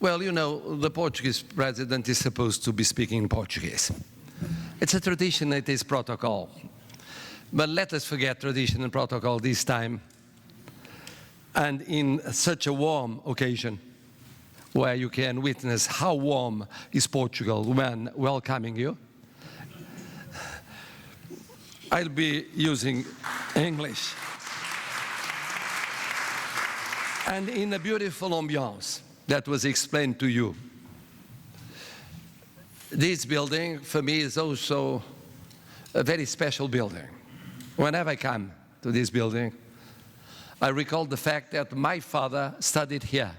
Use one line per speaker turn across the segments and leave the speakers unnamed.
Well, you know, the Portuguese president is supposed to be speaking in Portuguese. It's a tradition, it is protocol. But let us forget tradition and protocol this time. And in such a warm occasion, where you can witness how warm is Portugal when welcoming you, I'll be using English. And in a beautiful ambiance that was explained to you. This building, for me, is also a very special building. Whenever I come to this building, I recall the fact that my father studied here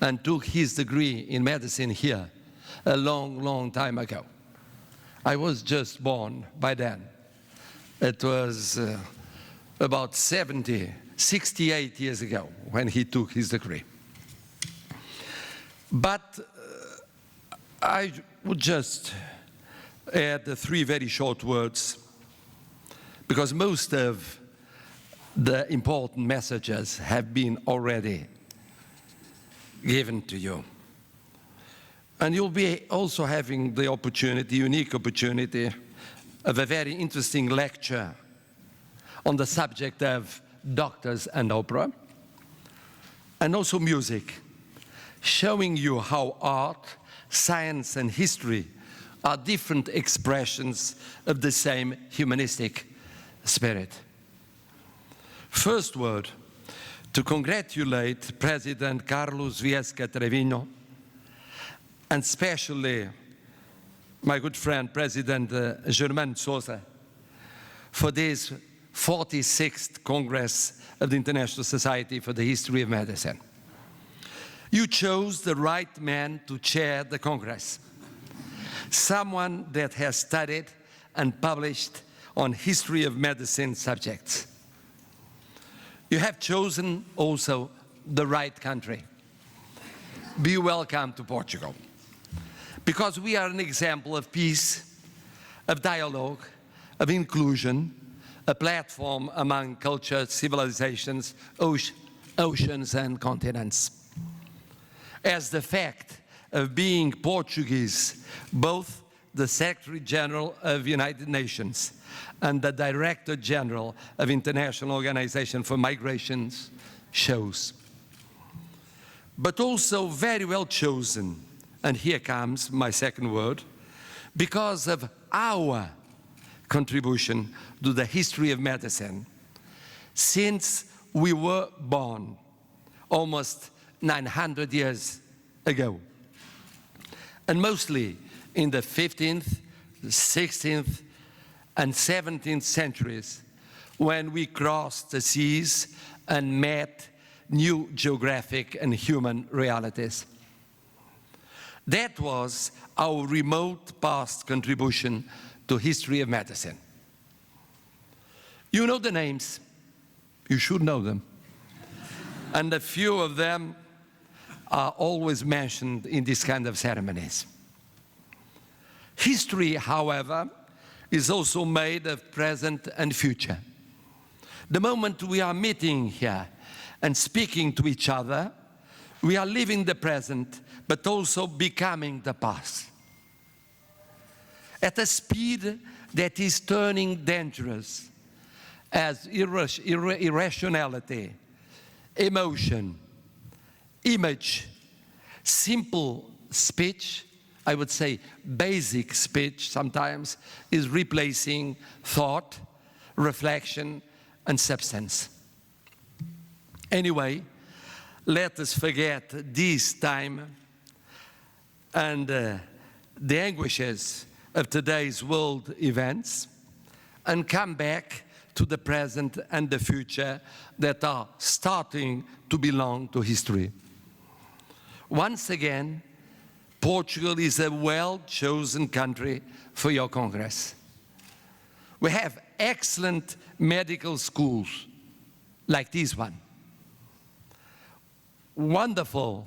and took his degree in medicine here a long, long time ago. I was just born by then. It was about 68 years ago when he took his degree. But I would just add 3 very short words, because most of the important messages have been already given to you. And you'll be also having the opportunity, unique opportunity, of a very interesting lecture on the subject of doctors and opera, and also music, showing you how art, science, and history are different expressions of the same humanistic spirit. First word, to congratulate President Carlos Viesca Treviño, and especially my good friend, President Germán Sousa, for this 46th Congress of the International Society for the History of Medicine. You chose the right man to chair the Congress, someone that has studied and published on history of medicine subjects. You have chosen also the right country. Be welcome to Portugal, because we are an example of peace, of dialogue, of inclusion, a platform among cultures, civilizations, oceans, and continents. As the fact of being Portuguese, both the Secretary General of the United Nations and the Director General of International Organization for Migrations shows. But also very well chosen, and here comes my second word, because of our contribution to the history of medicine since we were born almost 900 years ago, and mostly in the 15th, 16th, and 17th centuries, when we crossed the seas and met new geographic and human realities. That was our remote past contribution to history of medicine. You know the names, you should know them, and a few of them are always mentioned in this kind of ceremonies. History, however, is also made of present and future. The moment we are meeting here and speaking to each other, we are living the present, but also becoming the past. At a speed that is turning dangerous, as irrationality, emotion, image, simple speech, I would say basic speech sometimes, is replacing thought, reflection, and substance. Anyway, let us forget this time and the anguishes of today's world events and come back to the present and the future that are starting to belong to history. Once again, Portugal is a well-chosen country for your Congress. We have excellent medical schools like this one, wonderful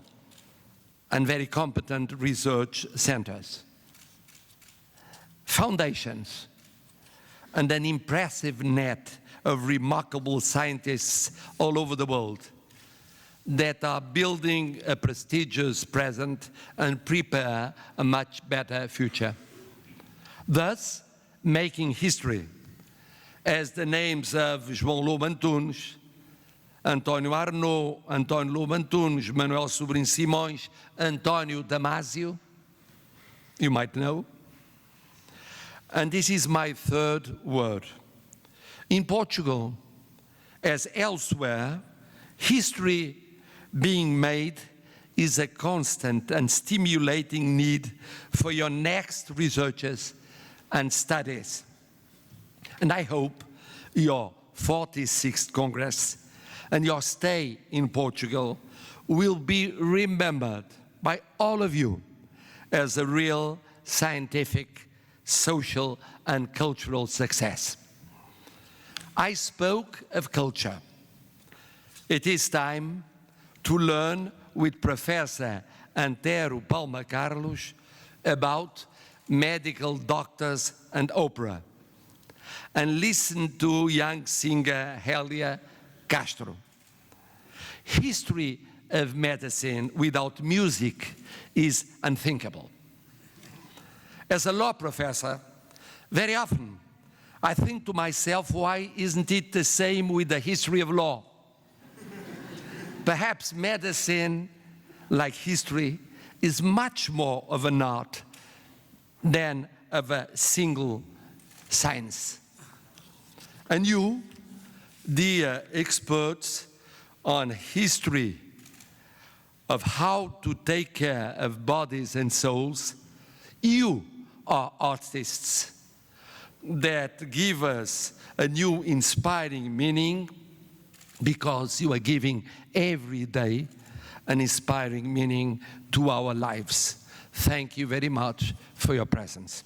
and very competent research centers, foundations, and an impressive net of remarkable scientists all over the world that are building a prestigious present and prepare a much better future. Thus, making history, as the names of João Lobo Antunes, António Arnaud, António Lobo Antunes, Manuel Sobrinho Simões, António Damasio, you might know. And this is my third word. In Portugal, as elsewhere, history being made is a constant and stimulating need for your next researches and studies. And I hope your 46th Congress and your stay in Portugal will be remembered by all of you as a real scientific, social, and cultural success. I spoke of culture. It is time to learn with Professor Antero Palma Carlos about medical doctors and opera, and listen to young singer Hélia Castro. History of medicine without music is unthinkable. As a law professor, very often I think to myself, why isn't it the same with the history of law? Perhaps medicine, like history, is much more of an art than of a single science. And you, dear experts on history of how to take care of bodies and souls, you are artists that give us a new inspiring meaning, because you are giving every day an inspiring meaning to our lives. Thank you very much for your presence.